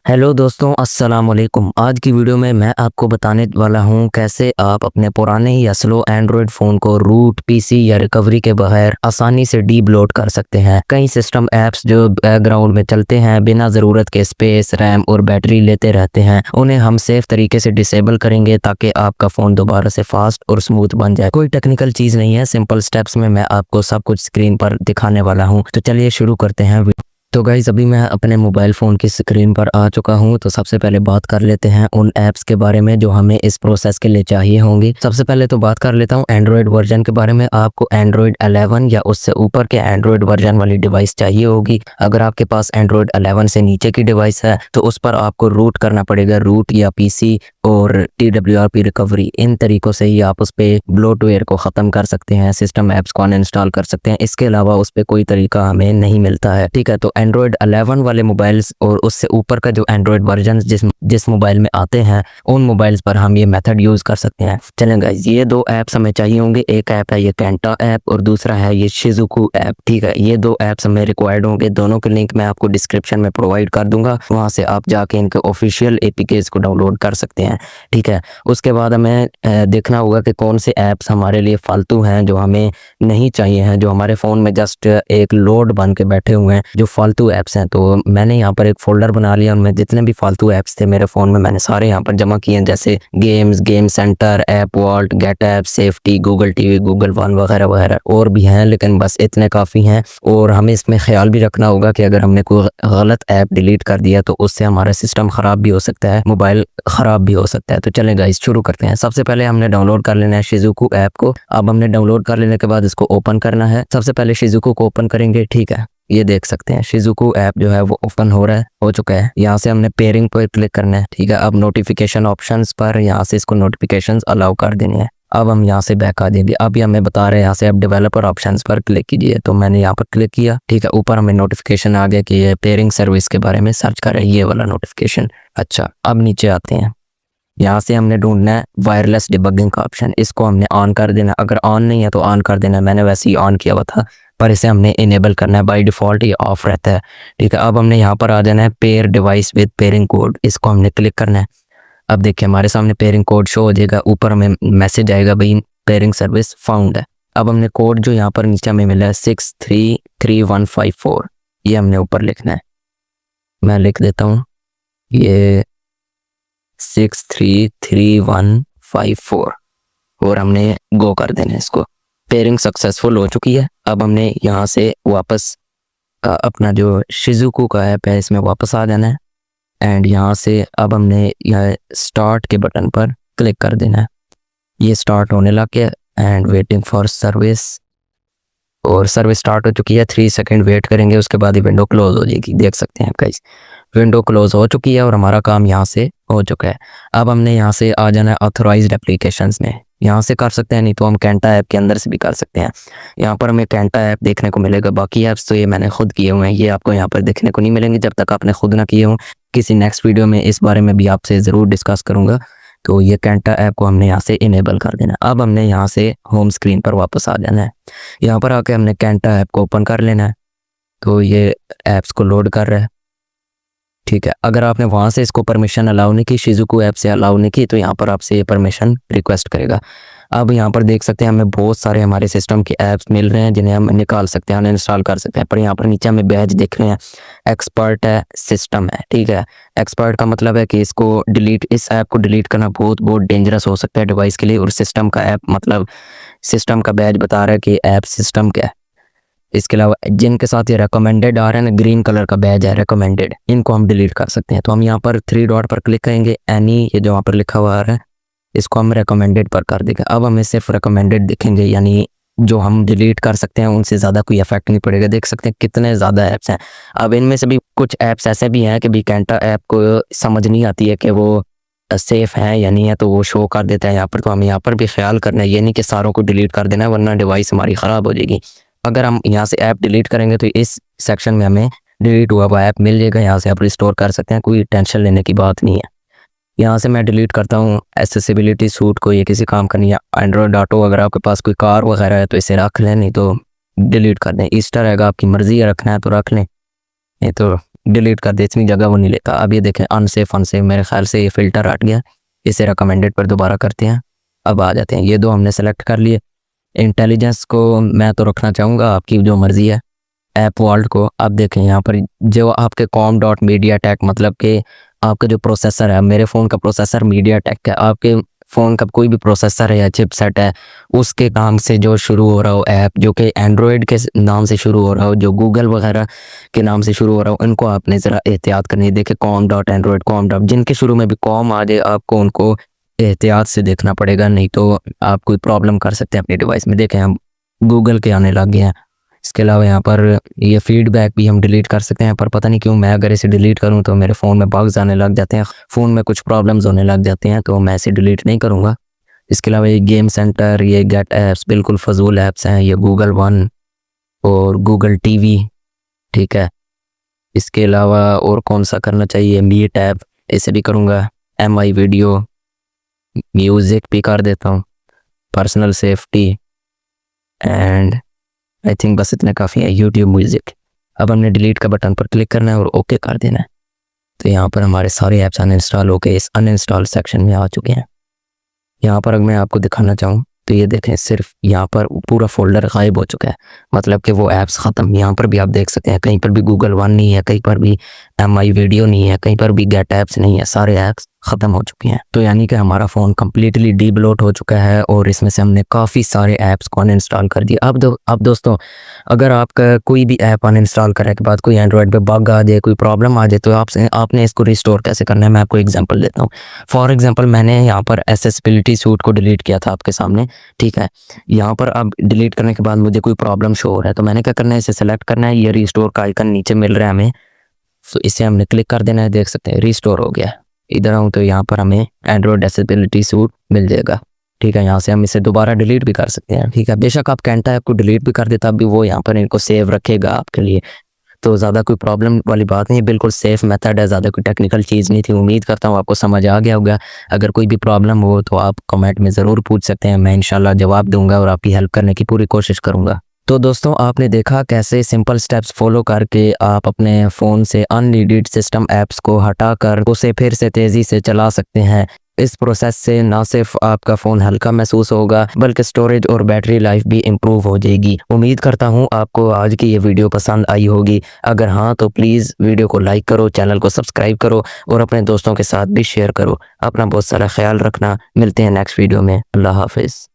Hello दोस्तों, अस्सलाम वालेकुम। आज की वीडियो में मैं आपको बताने वाला हूं कैसे आप अपने पुराने या स्लो एंड्रॉयड फ़ोन को रूट, पीसी या रिकवरी के बगैर आसानी से डीबलोड कर सकते हैं। कई सिस्टम ऐप्स जो बैकग्राउंड में चलते हैं बिना ज़रूरत के स्पेस, रैम और बैटरी लेते रहते हैं, उन्हें हम सेफ तरीके से डिसेबल करेंगे ताकि आपका फ़ोन दोबारा से फास्ट और स्मूथ बन जाए। कोई टेक्निकल चीज़ नहीं है, सिंपल स्टेप्स में मैं आपको सब कुछ स्क्रीन पर दिखाने वाला हूँ। तो चलिए शुरू करते हैं। तो गाइज़, अभी मैं अपने मोबाइल फ़ोन की स्क्रीन पर आ चुका हूँ। तो सबसे पहले बात कर लेते हैं उन ऐप्स के बारे में जो हमें इस प्रोसेस के लिए चाहिए होंगी। सबसे पहले तो बात कर लेता हूँ एंड्रॉयड वर्जन के बारे में। आपको एंड्रॉयड 11 या उससे ऊपर के एंड्रॉयड वर्जन वाली डिवाइस चाहिए होगी। अगर आपके पास एंड्रॉयड 11 से नीचे की डिवाइस है तो उस पर आपको रूट करना पड़ेगा। रूट या पीसी और TWRP रिकवरी, इन तरीक़ों से ही आप उस पर ब्लोटवेयर को ख़त्म कर सकते हैं, सिस्टम ऐप्स को अनइंस्टॉल कर सकते हैं। इसके अलावा उस पर कोई तरीका हमें नहीं मिलता है। ठीक है, तो एंड्रॉयड 11 वाले मोबाइल्स और उससे ऊपर का जो एंड्रॉयड वर्जन जिस मोबाइल में आते हैं उन मोबाइल्स पर हम ये मेथड यूज़ कर सकते हैं। चलें गाइस, ये दो ऐप्स हमें चाहिए होंगे। एक ऐप है ये कैंटा ऐप और दूसरा है ये शिजुकू ऐप। ठीक है, ये दो ऐप्स हमें रिक्वायर्ड होंगे। दोनों के लिंक मैं आपको डिस्क्रिप्शन में प्रोवाइड कर दूंगा, वहाँ से आप जाके इनके ऑफिशियल APKs को डाउनलोड कर सकते हैं। ठीक है, उसके बाद हमें देखना होगा कि कौन से ऐप्स हमारे लिए फालतू हैं, जो हमें नहीं चाहिए हैं, जो हमारे फ़ोन में जस्ट एक लोड बन के बैठे हुए हैं, जो फालतू ऐप्स हैं। तो मैंने यहाँ पर एक फ़ोल्डर बना लिया, उनमें जितने भी फालतू ऐप्स थे मेरे फ़ोन में मैंने सारे यहाँ पर जमा किए हैं, जैसे games, game center, app vault, get app, safety, Google TV, Google one वगैरह वगैरह और भी हैं, लेकिन बस इतने काफ़ी हैं। और हमें इसमें ख्याल भी रखना होगा कि अगर हमने कोई गलत ऐप डिलीट कर दिया तो उससे हमारा सिस्टम ख़राब भी हो सकता है, मोबाइल ख़राब भी हो सकता है। तो चलें गाइस, शुरू करते हैं। सबसे पहले हमने डाउनलोड कर लेना है शिजुकू ऐप को। अब हमने डाउनलोड कर लेने के बाद इसको ओपन करना है। सबसे पहले शिजुकू को ओपन करेंगे। ठीक है, ये देख सकते हैं शिजुकू ऐप जो है वो ओपन हो चुका है। यहाँ से हमने पेयरिंग पर क्लिक करना है। ठीक है, अब नोटिफिकेशन ऑप्शंस पर यहाँ से इसको नोटिफिकेशंस अलाउ कर देने हैं। अब हम यहाँ से बैक आ जाएंगे। अब ये हमें बता रहे हैं यहाँ से अब डेवलपर ऑप्शंस पर क्लिक कीजिए, तो मैंने यहाँ पर क्लिक किया। ठीक है, ऊपर हमें नोटिफिकेशन आ गया कि ये पेयरिंग सर्विस के बारे में सर्च कर रहे हैं, ये वाला नोटिफिकेशन। अच्छा, अब नीचे आते हैं। यहाँ से हमने ढूंढना है वायरलेस डिबगिंग का ऑप्शन, इसको हमने ऑन कर देना। अगर ऑन नहीं है तो ऑन कर देना, मैंने वैसे ही ऑन किया हुआ था, पर इसे हमने इनेबल करना है। बाय डिफ़ॉल्ट ये ऑफ रहता है। ठीक है, अब हमने यहाँ पर आ जाना है pair device with pairing code, इसको हमने क्लिक करना है। अब देखिए हमारे सामने पेयरिंग कोड शो हो जाएगा, ऊपर हमें मैसेज आएगा भाई पेयरिंग सर्विस फाउंड है। अब हमने कोड जो यहाँ पर नीचे हमें मिला है 633154, ये हमने ऊपर लिखना है। मैं लिख देता हूँ ये 633154 और हमने गो कर देना है इसको। पेयरिंग सक्सेसफुल हो चुकी है। अब हमने यहाँ से वापस अपना जो शिजुकू का ऐप है इसमें वापस आ जाना है एंड यहाँ से अब हमने यह स्टार्ट के बटन पर क्लिक कर देना है। ये स्टार्ट होने लग गया एंड वेटिंग फॉर सर्विस, और सर्विस स्टार्ट हो चुकी है। 3 सेकंड वेट करेंगे, उसके बाद ही विंडो क्लोज हो जाएगी। देख सकते हैं गाइस, विंडो क्लोज हो चुकी है और हमारा काम यहाँ से हो चुका है। अब हमने यहाँ से आ जाना है ऑथराइज्ड एप्लीकेशंस में, यहाँ से कर सकते हैं, नहीं तो हम कैंटा ऐप के अंदर से भी कर सकते हैं। यहाँ पर हमें कैंटा ऐप देखने को मिलेगा, बाकी ऐप्स तो ये मैंने खुद किए हुए हैं, ये आपको यहाँ पर देखने को नहीं मिलेंगे जब तक आपने खुद ना किए हों। किसी नेक्स्ट वीडियो में इस बारे में भी आपसे ज़रूर डिस्कस करूँगा। तो ये कैंटा ऐप को हमने यहाँ से इनेबल कर देना। अब हमने यहाँ से होम स्क्रीन पर वापस आ जाना है। यहाँ पर आके हमने कैंटा ऐप को ओपन कर लेना है। तो ये ऐप्स को लोड कर रहा है। ठीक है, अगर आपने वहाँ से इसको परमिशन अलाउ नहीं की, शिजुकू ऐप से अलाउ नहीं की, तो यहाँ पर आपसे ये परमिशन रिक्वेस्ट करेगा। अब यहाँ पर देख सकते हैं हमें बहुत सारे हमारे सिस्टम के ऐप्स मिल रहे हैं जिन्हें हम निकाल सकते हैं, अनइंस्टॉल कर सकते हैं। पर यहाँ पर नीचे हमें बैज दिख रहे हैं, एक्सपर्ट है, सिस्टम है। ठीक है, एक्सपर्ट का मतलब है कि इस ऐप को डिलीट करना बहुत डेंजरस हो सकता है डिवाइस के लिए। और सिस्टम का ऐप मतलब सिस्टम का बैज बता रहा है कि ऐप सिस्टम क्या है। इसके अलावा जिनके साथ ये रिकमेंडेड आ रहा है ना, ग्रीन कलर का बैज है रिकमेंडेड, इनको हम डिलीट कर सकते हैं। तो हम यहाँ पर 3 डॉट पर क्लिक करेंगे, एनी ये जो वहाँ पर लिखा हुआ आ रहा है इसको हम रिकमेंडेड पर कर देंगे। अब हमें सिर्फ रिकमेंडेड दिखेंगे, यानी जो हम डिलीट कर सकते हैं उनसे ज़्यादा कोई इफेक्ट नहीं पड़ेगा। देख सकते हैं कितने ज़्यादा ऐप्स हैं। अब इनमें से भी कुछ ऐप्स ऐसे भी हैं कि भी कैंटा ऐप को समझ नहीं आती है कि वो सेफ़ है या नहीं है, तो वो शो कर देता है यहाँ पर। तो हमें यहाँ पर भी ख्याल करना है, ये नहीं कि सारों को डिलीट कर देना है वरना डिवाइस हमारी ख़राब हो जाएगी। अगर हम यहाँ से ऐप डिलीट करेंगे तो इस सेक्शन में हमें डिलीट हुआ हुआ ऐप मिल जाएगा, यहाँ से आप रिस्टोर कर सकते हैं, कोई टेंशन लेने की बात नहीं है। यहाँ से मैं डिलीट करता हूँ एक्सेसिबिलिटी सूट को, ये किसी काम का नहीं है। एंड्रॉयड ऑटो, अगर आपके पास कोई कार वगैरह है तो इसे रख लें, नहीं तो डिलीट कर दें। ईस्टर एग आपकी मर्ज़ी है, रखना है तो रख लें, नहीं तो डिलीट कर दे, इतनी जगह वो नहीं लेता। अब ये देखें अनसेफ मेरे ख्याल से ये फ़िल्टर हट गया। इसे रिकमेंडेड पर दोबारा करते हैं। अब आ जाते हैं, ये 2 हमने सेलेक्ट कर लिए। इंटेलिजेंस को मैं तो रखना चाहूँगा, आपकी जो मर्ज़ी है। ऐप वर्ल्ड को अब देखें यहाँ पर जो आपके com.mediatek मतलब कि आपका जो प्रोसेसर है, मेरे फ़ोन का प्रोसेसर मीडियाटेक है, आपके फ़ोन का कोई भी प्रोसेसर है या चिपसेट है, उसके नाम से जो शुरू हो रहा हो ऐप, जो कि एंड्रॉयड के नाम से शुरू हो रहा हो, जो गूगल वगैरह के नाम से शुरू हो रहा हो, इनको आपने ज़रा एहतियात करनी है। देखिए com.android जिनके शुरू में भी कॉम आ जाए, आपको उनको एहतियात से देखना पड़ेगा, नहीं तो आप कोई प्रॉब्लम कर सकते हैं अपने डिवाइस में। देखें हम गूगल के आने लग गए हैं। इसके अलावा यहाँ पर ये फीडबैक भी हम डिलीट कर सकते हैं, पर पता नहीं क्यों मैं अगर इसे डिलीट करूँ तो मेरे फ़ोन में बग्स आने लग जाते हैं, फ़ोन में कुछ प्रॉब्लम्स होने लग जाते हैं, तो मैं इसे डिलीट नहीं करूँगा। इसके अलावा ये गेम सेंटर, ये गेट ऐप्स बिल्कुल फ़ज़ूल ऐप्स हैं, ये गूगल वन और गूगल टीवी, ठीक है। इसके अलावा और कौन सा करना चाहिए, मीट ऐप, इसे भी करूँगा। MI वीडियो, म्यूज़िक भी कर देता हूँ, personal safety and I think बस इतना काफ़ी है, यूट्यूब म्यूज़िक। अब हमने डिलीट का बटन पर क्लिक करना है और ओके कर देना है। तो यहाँ पर हमारे सारे ऐप्स अनइंस्टॉल होकर इस अनइंस्टॉल सेक्शन में आ चुके हैं। यहाँ पर अगर मैं आपको दिखाना चाहूँ तो ये देखें, सिर्फ यहाँ पर पूरा फोल्डर गायब हो चुका है, मतलब कि वो ऐप्स ख़त्म। यहाँ पर भी आप देख सकते हैं, कहीं पर भी गूगल वन नहीं है, कहीं पर भी MI वीडियो नहीं है, कहीं पर भी गेट ऐप्स नहीं है, सारे ऐप्स ख़त्म हो चुके हैं। तो यानी कि हमारा फ़ोन कम्प्लीटली डीबलोट हो चुका है और इसमें से हमने काफ़ी सारे ऐप्स को अनइंस्टॉल कर दिया। अब दोस्तों, अगर आपका कोई भी ऐप अनइंस्टॉल करने के बाद कोई एंड्रॉयड पे बग आ जाए, कोई प्रॉब्लम आ जाए, तो आपने इसको रिस्टोर कैसे करना है, मैं आपको एग्जांपल देता हूँ। फॉर एग्जांपल मैंने यहाँ पर एक्सेसिबिलिटी सूट को डिलीट किया था आपके सामने, ठीक है। यहाँ पर अब डिलीट करने के बाद मुझे कोई प्रॉब्लम शो हो रहा है, तो मैंने क्या करना है, इसे सेलेक्ट करना है। ये रिस्टोर का आइकन नीचे मिल रहा है हमें, तो इसे हमने क्लिक कर देना है। देख सकते हैं रिस्टोर हो गया। इधर आऊँ तो यहाँ पर हमें एंड्रॉयड एक्सेसिबिलिटी सूट मिल जाएगा, ठीक है। यहाँ से हम इसे दोबारा डिलीट भी कर सकते हैं, ठीक है। बेशक आप कैंटा ऐप को डिलीट भी कर देता भी वो यहाँ पर इनको सेव रखेगा आपके लिए, तो ज़्यादा कोई प्रॉब्लम वाली बात नहीं है, बिल्कुल सेफ़ मेथड है, ज़्यादा कोई टेक्निकल चीज़ नहीं थी। उम्मीद करता हूँ आपको समझ आ गया होगा। अगर कोई भी प्रॉब्लम हो तो आप कमेंट में ज़रूर पूछ सकते हैं, मैं इंशाल्लाह जवाब दूंगा और आपकी हेल्प करने की पूरी कोशिश करूँगा। तो दोस्तों, आपने देखा कैसे सिंपल स्टेप्स फॉलो करके आप अपने फ़ोन से अननीडेड सिस्टम ऐप्स को हटाकर उसे फिर से तेज़ी से चला सकते हैं। इस प्रोसेस से ना सिर्फ आपका फ़ोन हल्का महसूस होगा, बल्कि स्टोरेज और बैटरी लाइफ भी इम्प्रूव हो जाएगी। उम्मीद करता हूँ आपको आज की ये वीडियो पसंद आई होगी। अगर हाँ तो प्लीज़ वीडियो को लाइक करो, चैनल को सब्सक्राइब करो और अपने दोस्तों के साथ भी शेयर करो। अपना बहुत सारा ख्याल रखना। मिलते हैं नेक्स्ट वीडियो में। अल्लाह हाफिज़।